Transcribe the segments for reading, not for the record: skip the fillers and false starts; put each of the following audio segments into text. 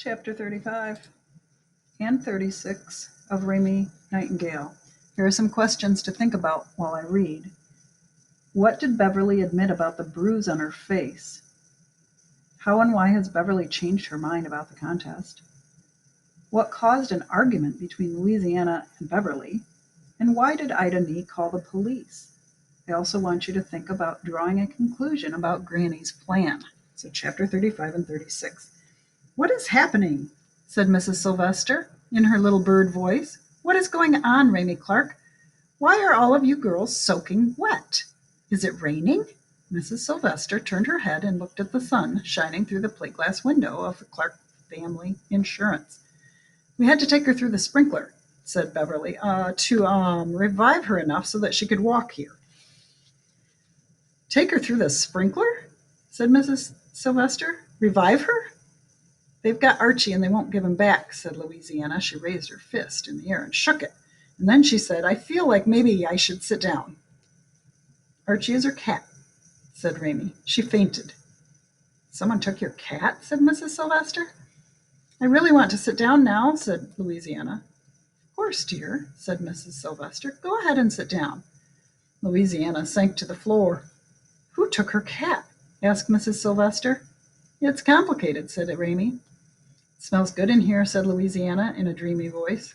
Chapter 35 and 36 of Raymie, Nightingale. Here are some questions to think about while I read. What did Beverly admit about the bruise on her face? How and why has Beverly changed her mind about the contest? What caused an argument between Louisiana and Beverly? And why did Ida Nee call the police? I also want you to think about drawing a conclusion about Granny's plan. So chapter 35 and 36. What is happening? Said Mrs. Sylvester in her little bird voice. What is going on, Raymie Clark? Why are all of you girls soaking wet? Is it raining? Mrs. Sylvester turned her head and looked at the sun shining through the plate glass window of the Clark family insurance. We had to take her through the sprinkler, said Beverly, to revive her enough so that she could walk here. Take her through the sprinkler? Said Mrs. Sylvester. Revive her? They've got Archie and they won't give him back, said Louisiana. She raised her fist in the air and shook it. And then she said, I feel like maybe I should sit down. Archie is her cat, said Raymie. She fainted. Someone took your cat, said Mrs. Sylvester. I really want to sit down now, said Louisiana. Of course, dear, said Mrs. Sylvester. Go ahead and sit down. Louisiana sank to the floor. Who took her cat? Asked Mrs. Sylvester. It's complicated, said Raymie. It smells good in here, said Louisiana in a dreamy voice.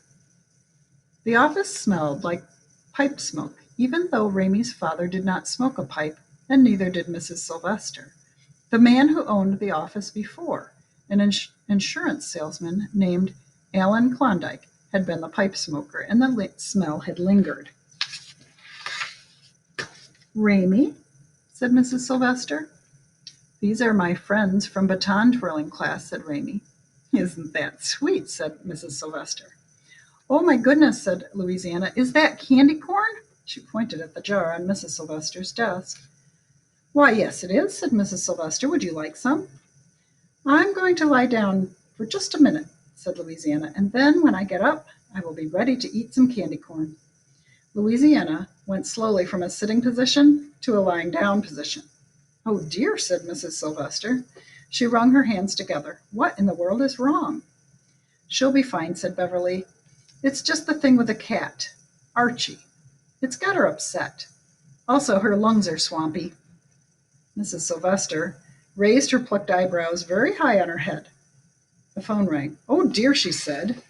The office smelled like pipe smoke, even though Raymie's father did not smoke a pipe, and neither did Mrs. Sylvester. The man who owned the office before, an insurance salesman named Alan Klondike, had been the pipe smoker, and the smell had lingered. Raymie, said Mrs. Sylvester. These are my friends from baton twirling class, said Raymie. Isn't that sweet, said Mrs. Sylvester. Oh, my goodness, said Louisiana. Is that candy corn? She pointed at the jar on Mrs. Sylvester's desk. Why, yes, it is, said Mrs. Sylvester. Would you like some? I'm going to lie down for just a minute, said Louisiana, and then when I get up, I will be ready to eat some candy corn. Louisiana went slowly from a sitting position to a lying down position. Oh, dear, said Mrs. Sylvester. She wrung her hands together. What in the world is wrong? She'll be fine, said Beverly. It's just the thing with the cat, Archie. It's got her upset. Also, her lungs are swampy. Mrs. Sylvester raised her plucked eyebrows very high on her head. The phone rang. Oh, dear, she said.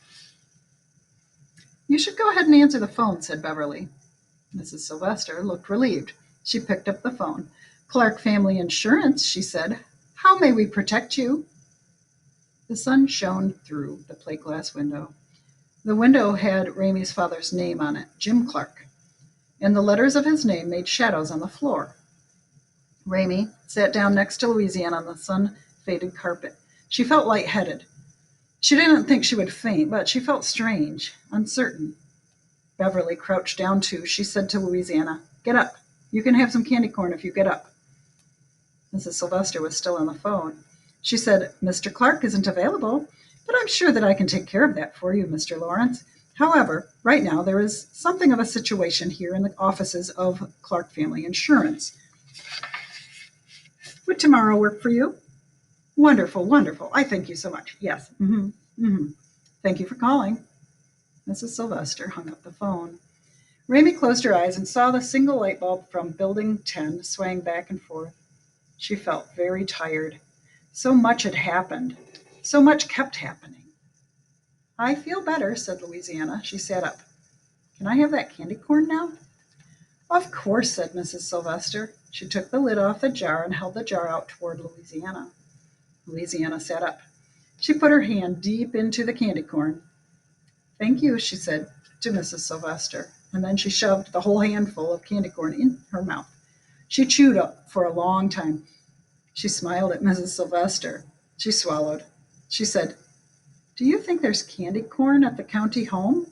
You should go ahead and answer the phone, said Beverly. Mrs. Sylvester looked relieved. She picked up the phone. Clark Family Insurance, she said. How may we protect you? The sun shone through the plate glass window. The window had Raymie's father's name on it, Jim Clark, and the letters of his name made shadows on the floor. Raymie sat down next to Louisiana on the sun-faded carpet. She felt lightheaded. She didn't think she would faint, but she felt strange, uncertain. Beverly crouched down too. She said to Louisiana, Get up. You can have some candy corn if you get up. Mrs. Sylvester was still on the phone. She said, Mr. Clark isn't available, but I'm sure that I can take care of that for you, Mr. Lawrence. However, right now there is something of a situation here in the offices of Clark Family Insurance. Would tomorrow work for you? Wonderful, wonderful. I thank you so much. Yes. Thank you for calling. Mrs. Sylvester hung up the phone. Raymie closed her eyes and saw the single light bulb from Building 10 swaying back and forth. She felt very tired. So much had happened. So much kept happening. I feel better, said Louisiana. She sat up. Can I have that candy corn now? Of course, said Mrs. Sylvester. She took the lid off the jar and held the jar out toward Louisiana. Louisiana sat up. She put her hand deep into the candy corn. Thank you, she said to Mrs. Sylvester, and then she shoved the whole handful of candy corn in her mouth. She chewed up for a long time. She smiled at Mrs. Sylvester. She swallowed. She said, Do you think there's candy corn at the county home?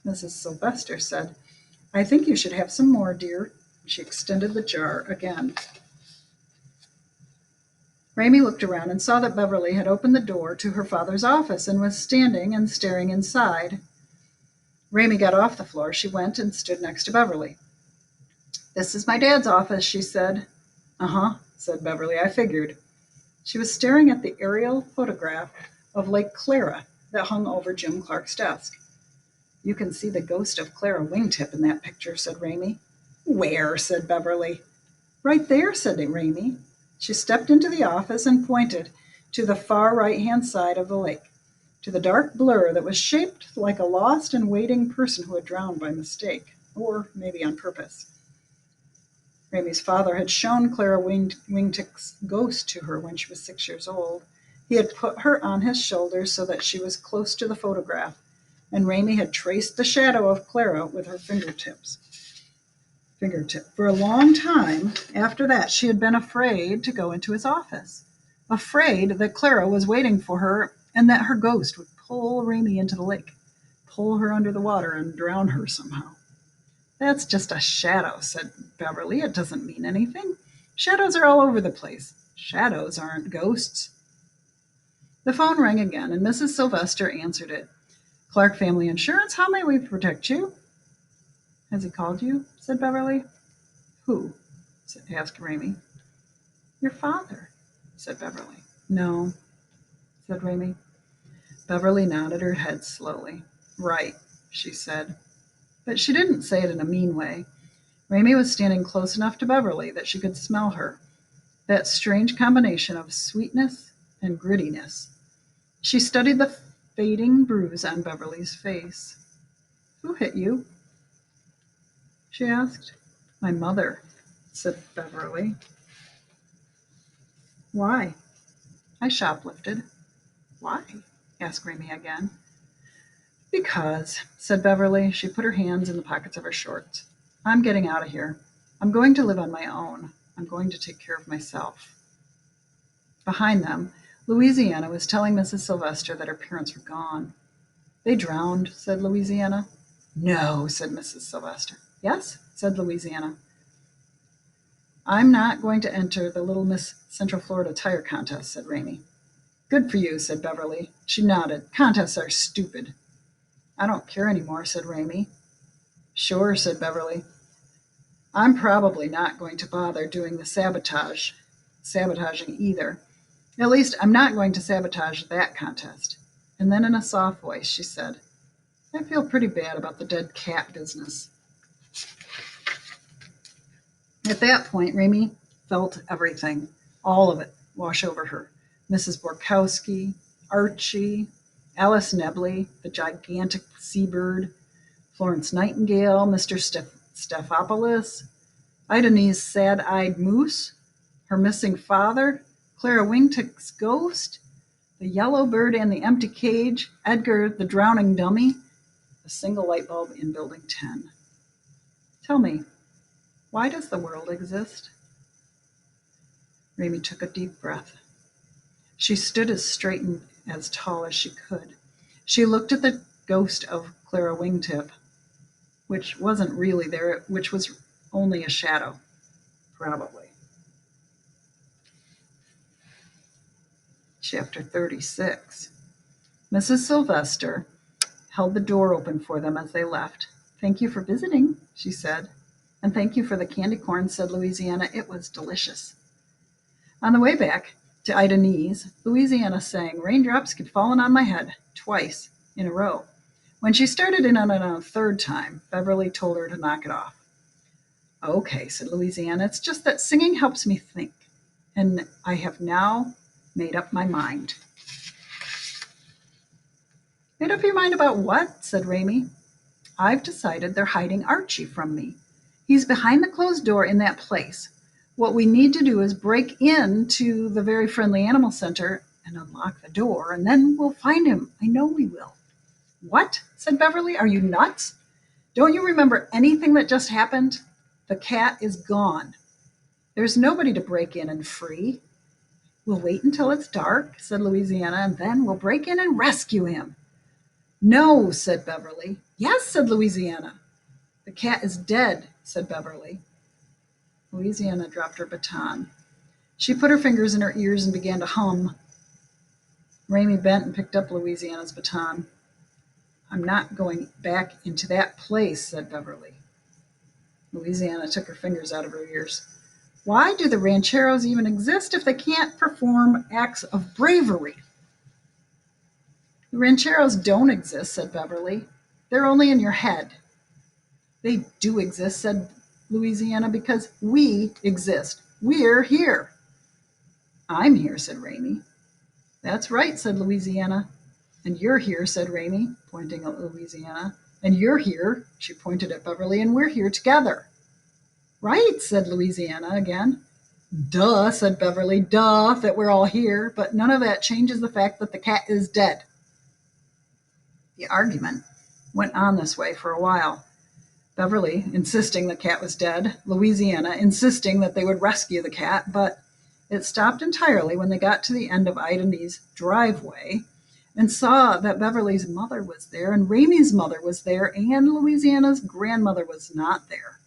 Mrs. Sylvester said, I think you should have some more, dear. She extended the jar again. Raymie looked around and saw that Beverly had opened the door to her father's office and was standing and staring inside. Raymie got off the floor. She went and stood next to Beverly. This is my dad's office, she said. Uh-huh, said Beverly. I figured. She was staring at the aerial photograph of Lake Clara that hung over Jim Clark's desk. "You can see the ghost of Clara Wingtip in that picture," said Raymie. "Where?" said Beverly. "Right there," said Raymie. She stepped into the office and pointed to the far right-hand side of the lake, to the dark blur that was shaped like a lost and waiting person who had drowned by mistake, or maybe on purpose. Raymie's father had shown Clara Wingtick's ghost to her when she was 6 years old. He had put her on his shoulder so that she was close to the photograph, and Raymie had traced the shadow of Clara with her fingertip. For a long time after that, she had been afraid to go into his office, afraid that Clara was waiting for her and that her ghost would pull Raymie into the lake, pull her under the water, and drown her somehow. "That's just a shadow," said Beverly. "It doesn't mean anything. Shadows are all over the place. Shadows aren't ghosts." The phone rang again, and Mrs. Sylvester answered it. "Clark Family Insurance, how may we protect you?" "Has he called you?" said Beverly. "Who?" asked Raymie. "Your father," said Beverly. "No," said Raymie. Beverly nodded her head slowly. "Right," she said. But she didn't say it in a mean way. Raymie was standing close enough to Beverly that she could smell her, that strange combination of sweetness and grittiness. She studied the fading bruise on Beverly's face. "Who hit you?" she asked. "My mother," said Beverly. "Why?" "I shoplifted." "Why?" asked Raymie again. "Because," said Beverly. She put her hands in the pockets of her shorts. "I'm getting out of here. I'm going to live on my own. I'm going to take care of myself." Behind them, Louisiana was telling Mrs. Sylvester that her parents were gone. "They drowned," said Louisiana. "No," said Mrs. Sylvester. "Yes," said Louisiana. "I'm not going to enter the Little Miss Central Florida Tire Contest," said Raymie. "Good for you," said Beverly. She nodded. "Contests are stupid." "I don't care anymore," said Raymie. "Sure," said Beverly. "I'm probably not going to bother doing the sabotaging either. At least, I'm not going to sabotage that contest." And then in a soft voice, she said, "I feel pretty bad about the dead cat business." At that point, Raymie felt everything, all of it, wash over her. Mrs. Borkowski, Archie, Alice Nebley, the gigantic seabird, Florence Nightingale, Mr. Stephopoulos, Idane's sad-eyed moose, her missing father, Clara Wingtick's ghost, the yellow bird and the empty cage, Edgar the drowning dummy, a single light bulb in Building 10. "Tell me, why does the world exist?" Raymie took a deep breath. She stood as straight and as tall as she could. She looked at the ghost of Clara Wingtip, which wasn't really there, which was only a shadow, probably. Chapter 36. Mrs. Sylvester held the door open for them as they left. "Thank you for visiting," she said. "And thank you for the candy corn," said Louisiana. "It was delicious." On the way back to Idane's, Louisiana sang "Raindrops Keep Falling on My Head" twice in a row. When she started in on it a third time, Beverly told her to knock it off. "Okay," said Louisiana. "It's just that singing helps me think, and I have now made up my mind." "Made up your mind about what?" said Raymie. "I've decided they're hiding Archie from me. He's behind the closed door in that place. What we need to do is break into the Very Friendly Animal Center and unlock the door, and then we'll find him. I know we will." "What?" said Beverly. "Are you nuts? Don't you remember anything that just happened? The cat is gone. There's nobody to break in and free." "We'll wait until it's dark," said Louisiana, "and then we'll break in and rescue him." "No," said Beverly. "Yes," said Louisiana. "The cat is dead," said Beverly. Louisiana dropped her baton. She put her fingers in her ears and began to hum. Raymie bent and picked up Louisiana's baton. "I'm not going back into that place," said Beverly. Louisiana took her fingers out of her ears. Why do the rancheros even exist if they can't perform acts of bravery? The rancheros don't exist, said Beverly. They're only in your head. They do exist, said Louisiana, because we exist. We're here. I'm here, said Raymie. That's right, said Louisiana. And you're here, said Raymie, pointing at Louisiana. And you're here, she pointed at Beverly, and we're here together. Right, said Louisiana again. Duh, said Beverly. Duh, that we're all here, but none of that changes the fact that the cat is dead. The argument went on this way for a while. Beverly insisting the cat was dead, Louisiana insisting that they would rescue the cat, but it stopped entirely when they got to the end of Idane's driveway and saw that Beverly's mother was there and Raymie's mother was there and Louisiana's grandmother was not there.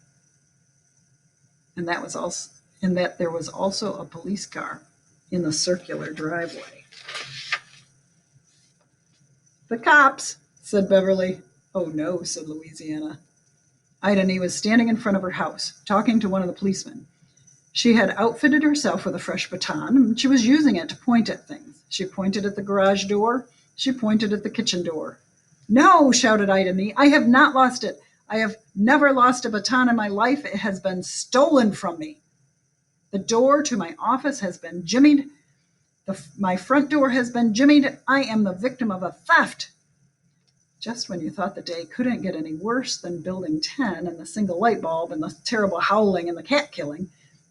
And that there was also a police car in the circular driveway. The cops, said Beverly. Oh no, said Louisiana. Idane was standing in front of her house, talking to one of the policemen. She had outfitted herself with a fresh baton, and she was using it to point at things. She pointed at the garage door. She pointed at the kitchen door. No, shouted Idane, I have not lost it. I have never lost a baton in my life. It has been stolen from me. The door to my office has been jimmied. My front door has been jimmied. I am the victim of a theft. Just when you thought the day couldn't get any worse than Building 10 and the single light bulb and the terrible howling and the cat killing,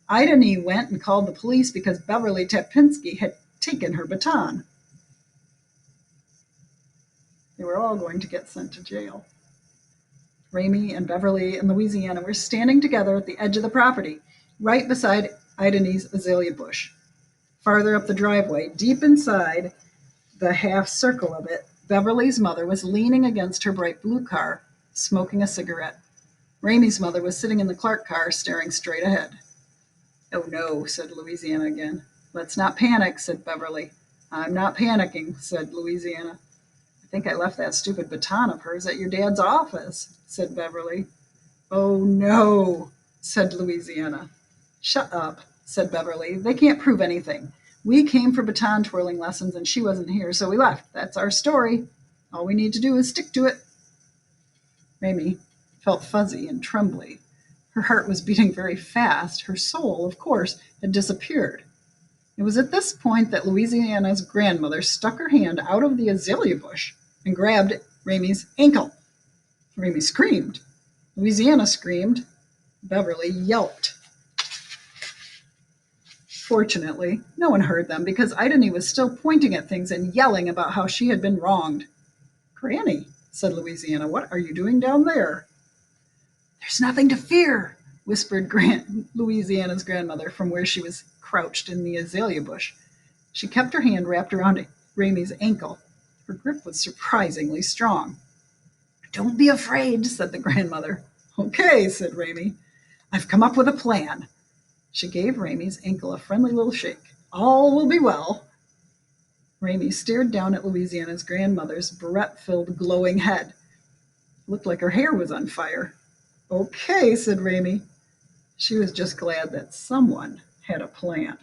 Idane went and called the police because Beverly Tepinski had taken her baton. They were all going to get sent to jail. Raymie and Beverly and Louisiana were standing together at the edge of the property, right beside Idane's azalea bush. Farther up the driveway, deep inside the half circle of it, Beverly's mother was leaning against her bright blue car, smoking a cigarette. Raymie's mother was sitting in the Clark car, staring straight ahead. Oh no, said Louisiana again. Let's not panic, said Beverly. I'm not panicking, said Louisiana. I think I left that stupid baton of hers at your dad's office, said Beverly. Oh no, said Louisiana. Shut up, said Beverly. They can't prove anything. We came for baton twirling lessons and she wasn't here, so we left. That's our story. All we need to do is stick to it. Raymie felt fuzzy and trembly. Her heart was beating very fast. Her soul, of course, had disappeared. It was at this point that Louisiana's grandmother stuck her hand out of the azalea bush and grabbed Raymie's ankle. Raymie screamed. Louisiana screamed. Beverly yelped. Fortunately, no one heard them because Idane was still pointing at things and yelling about how she had been wronged. Granny, said Louisiana, what are you doing down there? There's nothing to fear, whispered Louisiana's grandmother from where she was crouched in the azalea bush. She kept her hand wrapped around Raymie's ankle. Her grip was surprisingly strong. Don't be afraid, said the grandmother. Okay, said Raymie. I've come up with a plan. She gave Raymie's ankle a friendly little shake. All will be well. Raymie stared down at Louisiana's grandmother's barrette-filled glowing head. It looked like her hair was on fire. Okay, said Raymie. She was just glad that someone had a plan.